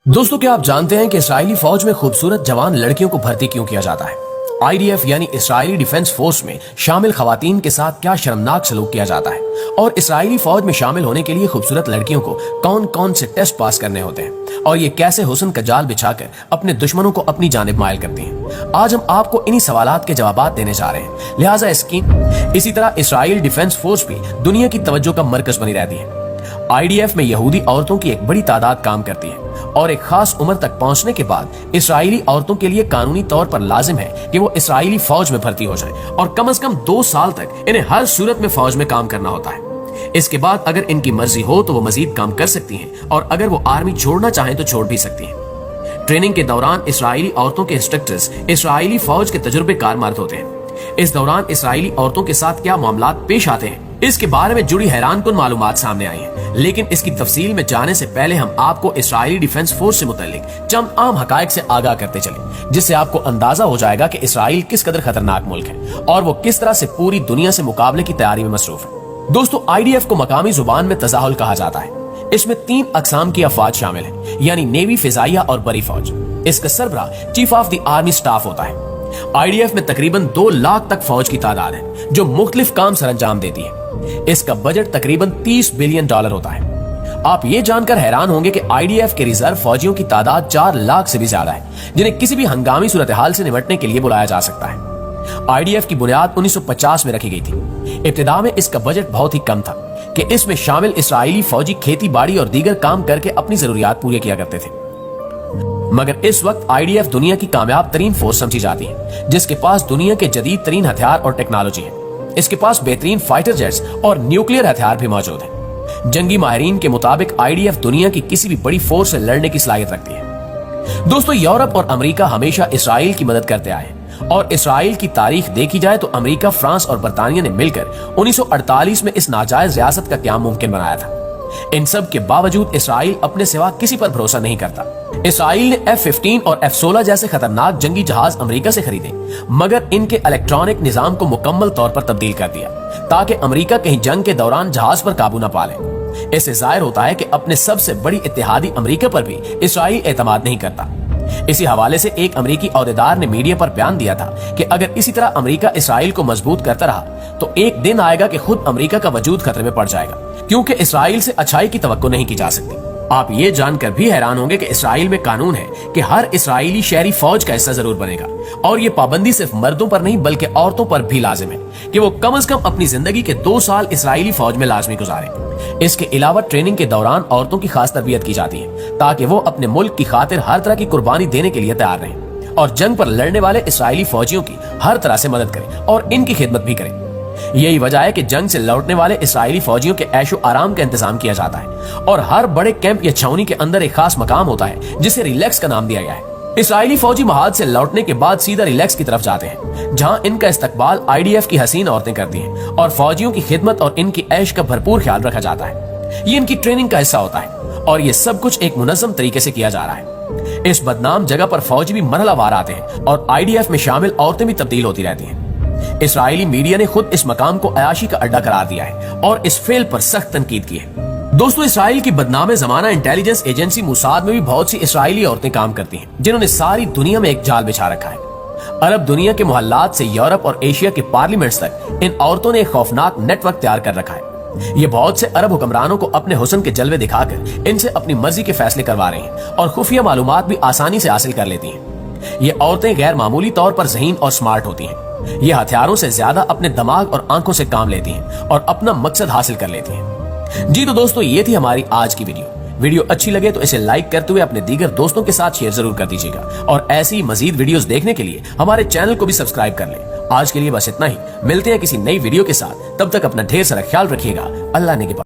दोस्तों क्या आप जानते हैं कि इसराइली फौज में खूबसूरत जवान लड़कियों को भर्ती क्यों किया जाता है? आईडीएफ यानी इसराइली डिफेंस फोर्स में शामिल खवातीन के साथ क्या शर्मनाक सलूक किया जाता है और इसराइली फौज में शामिल होने के लिए खूबसूरत लड़कियों को कौन कौन से टेस्ट पास करने होते हैं और ये कैसे हुस्न का जाल बिछाकर अपने दुश्मनों को अपनी जानिब मायल करती हैं। आज हम आपको इन्हीं सवालात के जवाब देने जा रहे हैं, लिहाजा इसी तरह इसराइल डिफेंस फोर्स भी दुनिया की तवज्जो का मरकज बनी रहती है। आईडीएफ में यहूदी औरतों की एक बड़ी तादाद काम करती है और एक खास उम्र तक पहुंचने के बाद इसराइली औरतों के लिए कानूनी तौर पर लाजिम है कि वो इसराइली फौज में भर्ती हो जाए और कम से कम 2 साल तक इन्हें हर सूरत में फौज में काम करना होता है। इसके बाद अगर इनकी मर्जी हो तो वो मजीद काम कर सकती हैं और अगर वो आर्मी छोड़ना चाहें तो छोड़ भी सकती हैं। ट्रेनिंग के दौरान इसराइली औरतों के इंस्ट्रक्टर्स इसराइली फौज के तजुर्बेकार मर्द होते हैं। इस दौरान इसराइली औरतों के साथ क्या मामलात पेश आते हैं, इसके बारे में जुड़ी हैरानकुन मालूमात सामने आई हैं, लेकिन इसकी तफसील में जाने से पहले हम आपको इसराइली डिफेंस फोर्स से मुतल्लिक चंद आम हकायक से आगाह करते चलें, जिससे आपको अंदाजा हो जाएगा कि इसराइल किस कदर खतरनाक मुल्क है और वो किस तरह से पूरी दुनिया से मुकाबले की तैयारी में मसरूफ है। दोस्तों, आईडीएफ को मकामी जुबान में तजाहुल कहा जाता है। इसमें 3 अकसाम की अफवाज शामिल है, यानी नेवी, फिजाइया और बरी फौज। इसका सरबराह chief of the army staff होता है। आईडीएफ में तकरीबन 2 लाख तक फौज की तादाद है जो मुख्तलिफ काम सरंजाम देती है। इसका बजट तकरीबन $30 बिलियन होता है। आप ये जानकर हैरान होंगे कि आईडीएफ के रिजर्व फौजियों की तादाद 4 लाख से भी ज्यादा है, जिन्हें किसी भी हंगामी सूरत हाल से निपटने के लिए बुलाया जा सकता है। आईडीएफ की बुनियाद 1950 में रखी गई थी। इब्तिदा में इसका बजट बहुत ही कम था कि इसमें शामिल इसराइली फौजी खेती बाड़ी और दीगर काम करके अपनी जरूरियात पूरी किया करते थे। मगर इस वक्त आईडीएफ दुनिया की कामयाब तरीन फोर्स समझी जाती है, जिसके पास दुनिया के जदीद तरीन हथियार और टेक्नोलॉजी है। इसके पास बेहतरीन फाइटर जेट्स और न्यूक्लियर हथियार भी मौजूद हैं। जंगी माहिरीन के मुताबिक आईडीएफ दुनिया की किसी भी बड़ी फोर्स से लड़ने की सलाहियत रखती है। दोस्तों, यूरोप और अमेरिका हमेशा इसराइल की मदद करते आए और इसराइल की तारीख देखी जाए तो अमेरिका, फ्रांस और बरतानिया ने मिलकर 1948 में इस नाजायज रियासत का क्याम मुमकिन बनाया था। इन सब के बावजूद इसराइल अपने सिवा किसी पर भरोसा नहीं करता। इसराइल ने F-15 और F-16 जैसे खतरनाक जंगी जहाज अमेरिका से खरीदे, मगर इनके इलेक्ट्रॉनिक निजाम को मुकम्मल तौर पर तब्दील कर दिया ताकि अमेरिका कहीं जंग के दौरान जहाज पर काबू न पा ले। इससे जाहिर होता है कि अपने सबसे बड़ी इत्तेहादी अमेरिका पर भी इसराइल एतमाद नहीं करता। इसी हवाले से एक अमेरिकी औहदेदार ने मीडिया पर बयान दिया था कि अगर इसी तरह अमेरिका इसराइल को मजबूत करता रहा तो एक दिन आएगा कि खुद अमेरिका का वजूद खतरे में पड़ जाएगा, क्योंकि इसराइल से अच्छाई की तवक्को नहीं की जा सकती। आप ये जानकर भी हैरान होंगे कि इसराइल में कानून है कि हर इसराइली शहरी फौज का हिस्सा जरूर बनेगा और ये पाबंदी सिर्फ मर्दों पर नहीं बल्कि औरतों पर भी लाजिम है कि वो कम से कम अपनी जिंदगी के 2 साल इसराइली फौज में लाजमी गुजारें। इसके अलावा ट्रेनिंग के दौरान औरतों की खास तरबियत की जाती है ताकि वो अपने मुल्क की खातिर हर तरह की कुर्बानी देने के लिए तैयार रहें और जंग पर लड़ने वाले इसराइली फौजियों की हर तरह से मदद करें और इनकी खिदमत भी करें। यही वजह है कि जंग से लौटने वाले इसराइली फौजियों के ऐशो आराम का इंतजाम किया जाता है और हर बड़े कैंप या छावनी के अंदर एक खास मकाम होता है जिसे रिलैक्स का नाम दिया गया है। इसराइली फौजी महाज से लौटने के बाद सीधा रिलैक्स की तरफ जाते हैं, जहां इनका इस्तकबाल आईडीएफ की हसीन औरतें करती हैं और फौजियों की खिदमत और इनकी ऐश का भरपूर ख्याल रखा जाता है। ये इनकी ट्रेनिंग का हिस्सा होता है और ये सब कुछ एक मुनज़्ज़म तरीके से किया जा रहा है। इस बदनाम जगह पर फौजी भी मरहलावार आते हैं और आईडीएफ में शामिल औरतें भी तब्दील होती रहती हैं। इसराइली मीडिया ने खुद इस मकाम को अयाशी का अड्डा करार दिया है और इस फेल पर सख्त तनकीद की है। दोस्तों, इसराइल की बदनाम जमाना इंटेलिजेंस एजेंसी मुसाद में भी बहुत सी इसराइली औरतें काम करती हैं, जिन्होंने सारी दुनिया में एक जाल बिछा रखा है। अरब दुनिया के मोहल्लात से यूरोप और एशिया के पार्लियामेंट्स तक इन औरतों ने एक खौफनाक नेटवर्क तैयार कर रखा है। ये बहुत से अरब हुक्मरानों को अपने हुस्न के जलवे दिखाकर इनसे अपनी मर्जी के फैसले करवा रहे हैं और खुफिया मालूमात भी आसानी से हासिल कर लेती हैं। ये औरतें गैर मामूली तौर पर ज़हीन और स्मार्ट होती हैं। ये हथियारों से ज्यादा अपने दिमाग और आंखों से काम लेती हैं और अपना मकसद हासिल कर लेती हैं। जी तो दोस्तों, ये थी हमारी आज की वीडियो अच्छी लगे तो इसे लाइक करते हुए अपने दीगर दोस्तों के साथ शेयर जरूर कर दीजिएगा और ऐसी मजीद वीडियोस देखने के लिए हमारे चैनल को भी सब्सक्राइब कर लें। आज के लिए बस इतना ही, मिलते हैं किसी नई वीडियो के साथ। तब तक अपना ढेर सारा ख्याल रखिएगा। अल्लाह ने